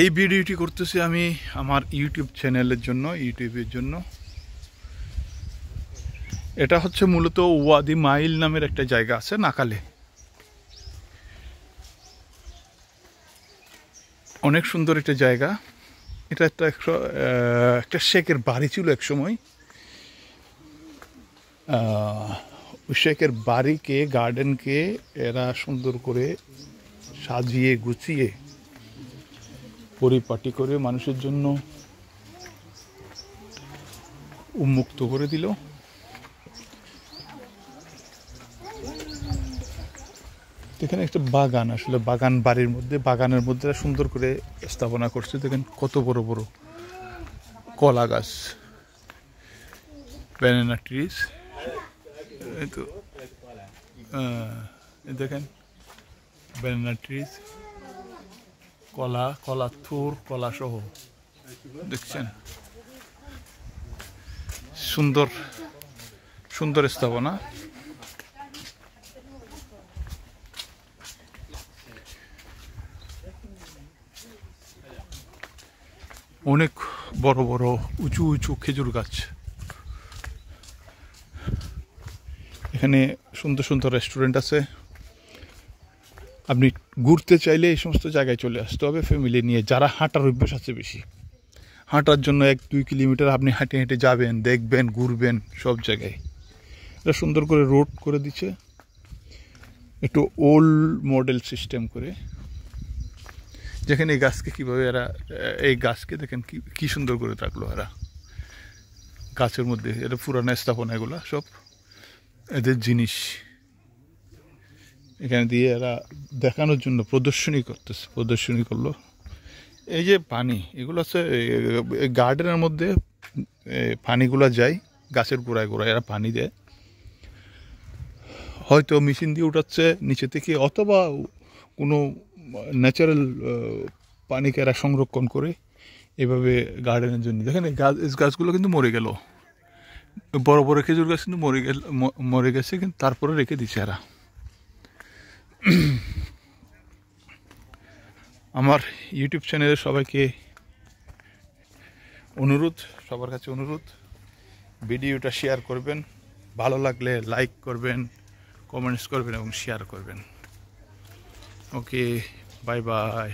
এই ভিডিওটি করতেছি আমি আমার ইউটিউব চ্যানেলের জন্য, ইউটিউবের জন্য। এটা হচ্ছে মূলত ওয়াদি মাইল নামের একটা জায়গা আছে নাকালে। অনেক সুন্দর একটা জায়গা। এটা একটা শেখের বাড়ি ছিল এক সময়। ওই শেখের বাড়িকে, গার্ডেনকে এরা সুন্দর করে সাজিয়ে গুছিয়ে পরিপাটি করে মানুষের জন্য উন্মুক্ত করে দিল। এখানে একটা বাগান, আসলে বাগান, বাড়ির মধ্যে, বাগানের মধ্যে সুন্দর করে স্থাপনা করছে। দেখেন কত বড় বড় কলা গাছ, ব্যানানা ট্রিজ। এই তো দেখেন ব্যানানা ট্রিজ, কলা থুর, কলা সহ দেখছেন। সুন্দর সুন্দর স্থাপনা। অনেক বড় বড় উঁচু উঁচু খেজুর গাছ। এখানে সুন্দর সুন্দর রেস্টুরেন্ট আছে। আপনি ঘুরতে চাইলে এই সমস্ত জায়গায় চলে আসতে হবে ফ্যামিলি নিয়ে, যারা হাঁটার অভ্যাস আছে বেশি। হাঁটার জন্য 1-2 কিলোমিটার আপনি হেঁটে হেঁটে যাবেন, দেখবেন, ঘুরবেন সব জায়গায়। এটা সুন্দর করে রোড করে দিচ্ছে, একটু ওল্ড মডেল সিস্টেম করে। যেখানে এই গাছকে কীভাবে এরা, এই গাছকে দেখেন কি সুন্দর করে রাখলো এরা গাছের মধ্যে। এটা পুরানো স্থাপনা, এগুলো সব এদের জিনিস। এখানে দিয়ে এরা দেখানোর জন্য প্রদর্শনী করলো। এই যে পানি, এগুলো হচ্ছে গার্ডেনের মধ্যে পানিগুলো যায় গাছের গোড়ায় গোড়ায়, এরা পানি দেয়। হয়তো মেশিন দিয়ে উঠাচ্ছে নিচে থেকে, অথবা কোনো ন্যাচারাল পানিকে এরা সংরক্ষণ করে এভাবে গার্ডেনের জন্য। দেখেন এই গাছগুলো কিন্তু মরে গেল, বড় বড় খেজুর গাছ কিন্তু মরে গেছে, কিন্তু তারপরে রেখে দিচ্ছে এরা। আমার ইউটিউব চ্যানেলের সবাইকে অনুরোধ, সবার কাছে অনুরোধ, ভিডিওটা শেয়ার করবেন, ভালো লাগলে লাইক করবেন, কমেন্টস করবেন এবং শেয়ার করবেন। ওকে, বাই বাই।